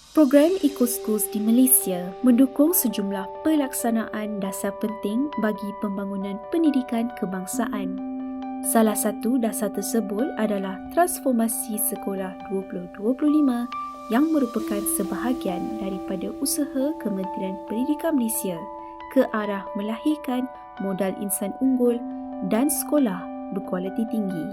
Program Eco Schools di Malaysia mendukung sejumlah pelaksanaan dasar penting bagi pembangunan pendidikan kebangsaan. Salah satu dasar tersebut adalah Transformasi Sekolah 2025 yang merupakan sebahagian daripada usaha Kementerian Pendidikan Malaysia ke arah melahirkan modal insan unggul dan sekolah berkualiti tinggi.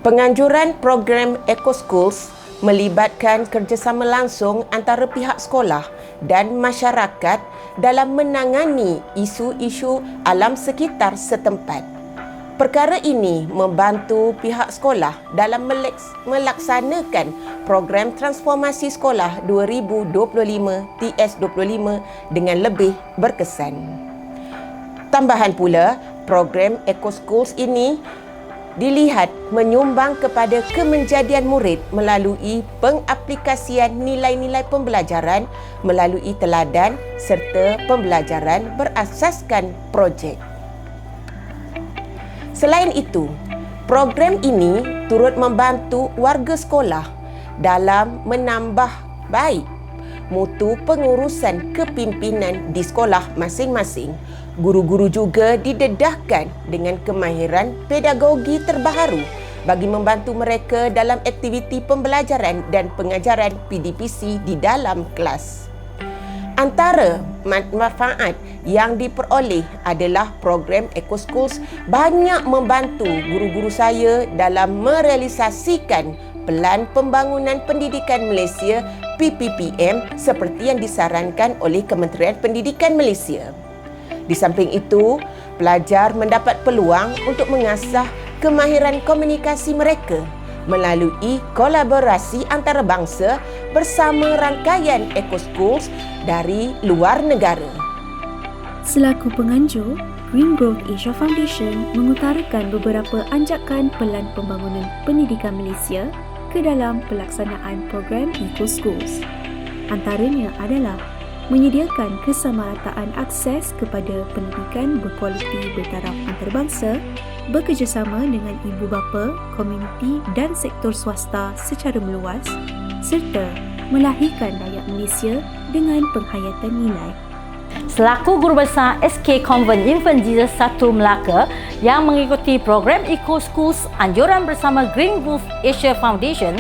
Penganjuran program Eco Schools melibatkan kerjasama langsung antara pihak sekolah dan masyarakat dalam menangani isu-isu alam sekitar setempat. Perkara ini membantu pihak sekolah dalam melaksanakan program Transformasi Sekolah 2025 TS25 dengan lebih berkesan. Tambahan pula, program Eco Schools ini dilihat menyumbang kepada kemenjadian murid melalui pengaplikasian nilai-nilai pembelajaran melalui teladan serta pembelajaran berasaskan projek. Selain itu, program ini turut membantu warga sekolah dalam menambah baik mutu pengurusan kepimpinan di sekolah masing-masing. Guru-guru juga didedahkan dengan kemahiran pedagogi terbaharu bagi membantu mereka dalam aktiviti pembelajaran dan pengajaran PDPC di dalam kelas. Antara manfaat yang diperoleh adalah program Eco Schools banyak membantu guru-guru saya dalam merealisasikan Pelan Pembangunan Pendidikan Malaysia PPPM seperti yang disarankan oleh Kementerian Pendidikan Malaysia. Di samping itu, pelajar mendapat peluang untuk mengasah kemahiran komunikasi mereka melalui kolaborasi antarabangsa bersama rangkaian Eco Schools dari luar negara. Selaku penganjur, Green Growth Asia Foundation mengutarakan beberapa anjakan Pelan Pembangunan Pendidikan Malaysia ke dalam pelaksanaan program Eco Schools. Antaranya adalah menyediakan kesamarataan akses kepada pendidikan berkualiti bertaraf antarabangsa, bekerjasama dengan ibu bapa, komuniti dan sektor swasta secara meluas, serta melahirkan rakyat Malaysia dengan penghayatan nilai. Selaku Guru Besar SK Convent Infant Jesus 1 Melaka yang mengikuti program Eco Schools anjuran bersama Green Growth Asia Foundation,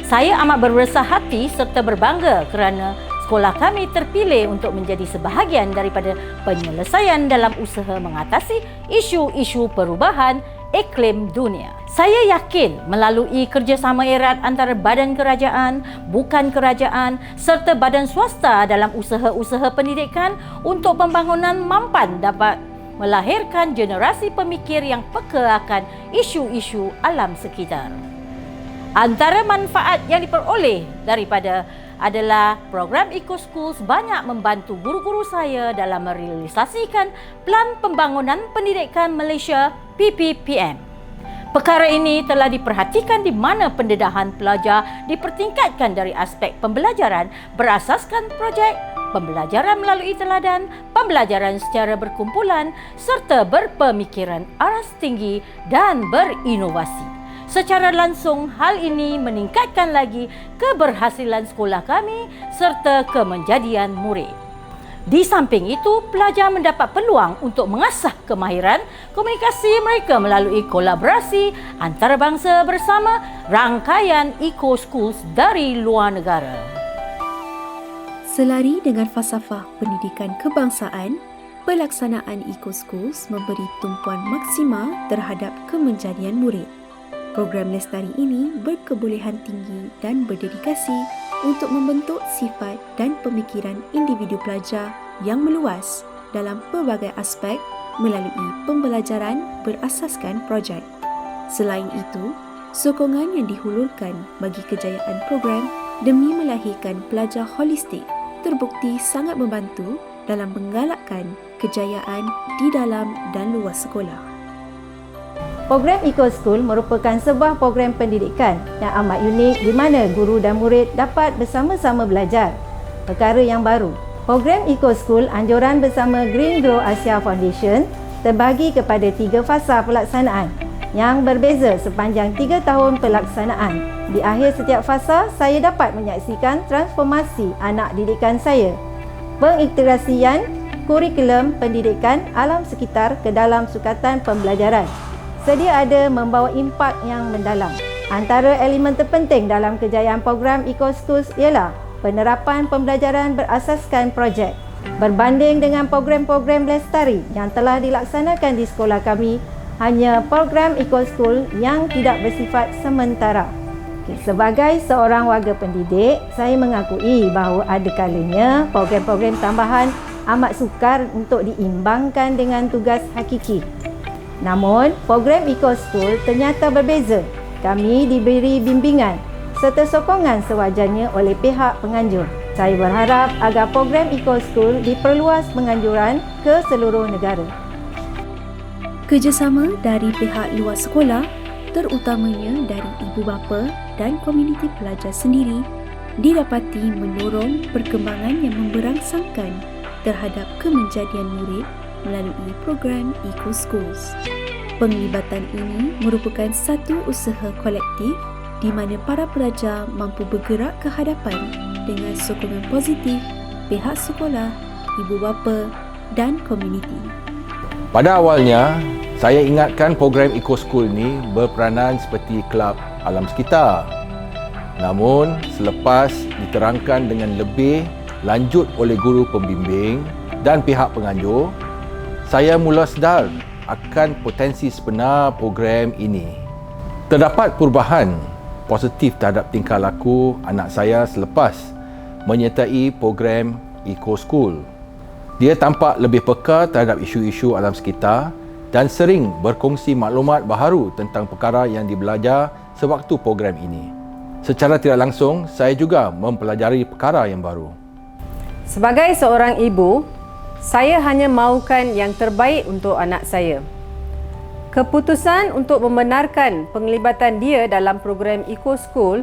saya amat berbesar hati serta berbangga kerana sekolah kami terpilih untuk menjadi sebahagian daripada penyelesaian dalam usaha mengatasi isu-isu perubahan iklim dunia. Saya yakin melalui kerjasama erat antara badan kerajaan, bukan kerajaan serta badan swasta dalam usaha-usaha pendidikan untuk pembangunan mampan dapat melahirkan generasi pemikir yang peka akan isu-isu alam sekitar. Antara manfaat yang diperoleh daripada adalah program Eco Schools banyak membantu guru-guru saya dalam merealisasikan Pelan Pembangunan Pendidikan Malaysia PPPM. Perkara ini telah diperhatikan di mana pendedahan pelajar dipertingkatkan dari aspek pembelajaran berasaskan projek, pembelajaran melalui teladan, pembelajaran secara berkumpulan serta berpemikiran aras tinggi dan berinovasi. Secara langsung, hal ini meningkatkan lagi keberhasilan sekolah kami serta kemenjadian murid. Di samping itu, pelajar mendapat peluang untuk mengasah kemahiran komunikasi mereka melalui kolaborasi antarabangsa bersama rangkaian Eco Schools dari luar negara. Selari dengan falsafah pendidikan kebangsaan, pelaksanaan Eco Schools memberi tumpuan maksima terhadap kemenjadian murid. Program lestari ini berkebolehan tinggi dan berdedikasi untuk membentuk sifat dan pemikiran individu pelajar yang meluas dalam pelbagai aspek melalui pembelajaran berasaskan projek. Selain itu, sokongan yang dihulurkan bagi kejayaan program demi melahirkan pelajar holistik terbukti sangat membantu dalam menggalakkan kejayaan di dalam dan luar sekolah. Program Eco School merupakan sebuah program pendidikan yang amat unik di mana guru dan murid dapat bersama-sama belajar perkara yang baru. Program Eco School anjuran bersama Green Growth Asia Foundation terbagi kepada 3 fasa pelaksanaan. yang berbeza sepanjang 3 tahun pelaksanaan. Di akhir setiap fasa, saya dapat menyaksikan transformasi anak didikan saya. Pengintegrasian kurikulum pendidikan alam sekitar ke dalam sukatan pembelajaran sedia ada membawa impak yang mendalam. Antara elemen terpenting dalam kejayaan program EcoSchools ialah penerapan pembelajaran berasaskan projek. Berbanding dengan program-program lestari yang telah dilaksanakan di sekolah kami, hanya program EcoSchool yang tidak bersifat sementara. Sebagai seorang warga pendidik, saya mengakui bahawa ada kalanya program-program tambahan amat sukar untuk diimbangkan dengan tugas hakiki. Namun, program EcoSchool ternyata berbeza. Kami diberi bimbingan serta sokongan sewajarnya oleh pihak penganjur. Saya berharap agar program EcoSchool diperluas penganjuran ke seluruh negara. Kerjasama dari pihak luar sekolah, terutamanya dari ibu bapa dan komuniti pelajar sendiri, didapati mendorong perkembangan yang memberangsangkan terhadap kemenjadian murid melalui program EcoSchools. Penglibatan ini merupakan satu usaha kolektif di mana para pelajar mampu bergerak ke hadapan dengan sokongan positif pihak sekolah, ibu bapa dan komuniti. Pada awalnya, saya ingatkan program EcoSchool ini berperanan seperti kelab alam sekitar. Namun, selepas diterangkan dengan lebih lanjut oleh guru pembimbing dan pihak penganjur, saya mula sedar akan potensi sebenar program ini. Terdapat perubahan positif terhadap tingkah laku anak saya selepas menyertai program EcoSchool. Dia tampak lebih peka terhadap isu-isu alam sekitar dan sering berkongsi maklumat baharu tentang perkara yang dibelajar sewaktu program ini. Secara tidak langsung, saya juga mempelajari perkara yang baru. Sebagai seorang ibu, saya hanya mahukan yang terbaik untuk anak saya. Keputusan untuk membenarkan penglibatan dia dalam program EcoSchool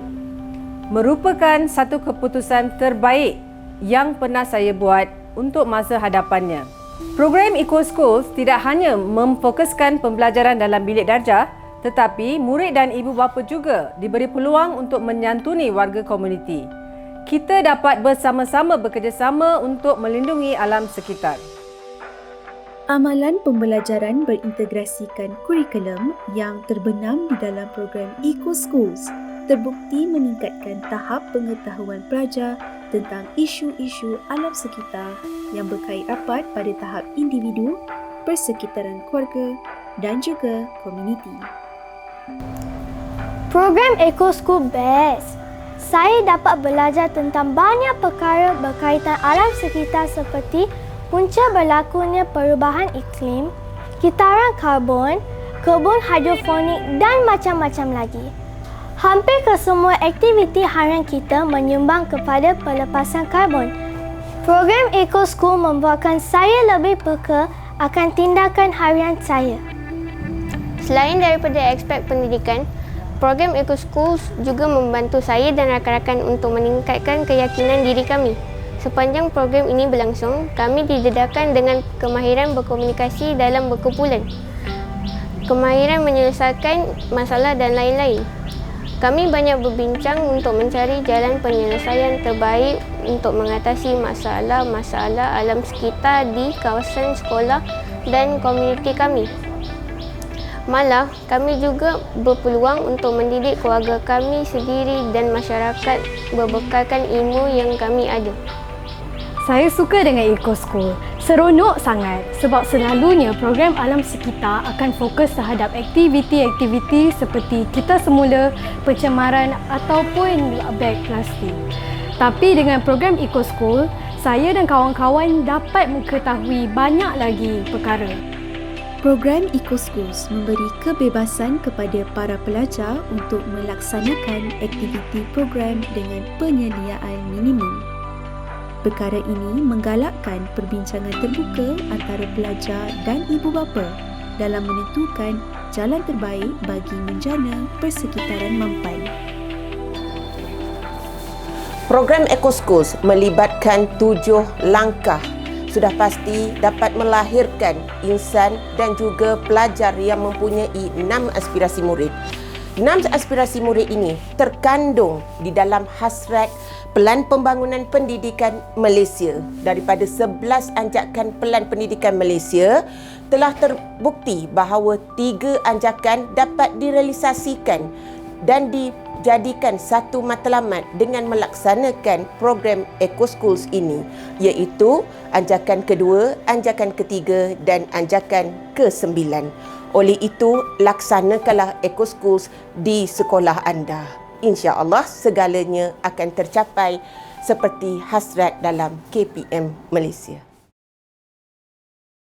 merupakan satu keputusan terbaik yang pernah saya buat untuk masa hadapannya. Program EcoSchools tidak hanya memfokuskan pembelajaran dalam bilik darjah, tetapi murid dan ibu bapa juga diberi peluang untuk menyantuni warga komuniti. Kita dapat bersama-sama bekerjasama untuk melindungi alam sekitar. Amalan pembelajaran berintegrasikan kurikulum yang terbenam di dalam program EcoSchools terbukti meningkatkan tahap pengetahuan pelajar tentang isu-isu alam sekitar yang berkait rapat pada tahap individu, persekitaran keluarga dan juga komuniti. Program EcoSchool best. Saya dapat belajar tentang banyak perkara berkaitan alam sekitar seperti punca berlakunya perubahan iklim, kitaran karbon, kebun hidroponik dan macam-macam lagi. Hampir kesemua aktiviti harian kita menyumbang kepada pelepasan karbon. Program EcoSchool membuatkan saya lebih peka akan tindakan harian saya. Selain daripada aspek pendidikan, program EcoSchools juga membantu saya dan rakan-rakan untuk meningkatkan keyakinan diri kami. Sepanjang program ini berlangsung, kami didedahkan dengan kemahiran berkomunikasi dalam berkumpulan, kemahiran menyelesaikan masalah dan lain-lain. Kami banyak berbincang untuk mencari jalan penyelesaian terbaik untuk mengatasi masalah-masalah alam sekitar di kawasan sekolah dan komuniti kami. Malah, kami juga berpeluang untuk mendidik keluarga kami sendiri dan masyarakat berbekalkan ilmu yang kami ada. Saya suka dengan EcoSchool. Seronok sangat sebab selalunya program alam sekitar akan fokus terhadap aktiviti-aktiviti seperti kita semula, pencemaran ataupun beg plastik. Tapi dengan program EcoSchool, saya dan kawan-kawan dapat mengetahui banyak lagi perkara. Program EcoSchools memberi kebebasan kepada para pelajar untuk melaksanakan aktiviti program dengan penyediaan minimum. Perkara ini menggalakkan perbincangan terbuka antara pelajar dan ibu bapa dalam menentukan jalan terbaik bagi menjana persekitaran mampan. Program EcoSchools melibatkan 7 langkah sudah pasti dapat melahirkan insan dan juga pelajar yang mempunyai 6 aspirasi murid. 6 aspirasi murid ini terkandung di dalam hasrat Pelan Pembangunan Pendidikan Malaysia. Daripada 11 anjakan Pelan Pendidikan Malaysia, telah terbukti bahawa 3 anjakan dapat direalisasikan dan dijadikan satu matlamat dengan melaksanakan program Eco Schools ini, iaitu anjakan kedua, anjakan ketiga dan anjakan ke-9. Oleh itu, laksanakanlah Eco Schools di sekolah anda. InsyaAllah segalanya akan tercapai seperti hasrat dalam KPM Malaysia.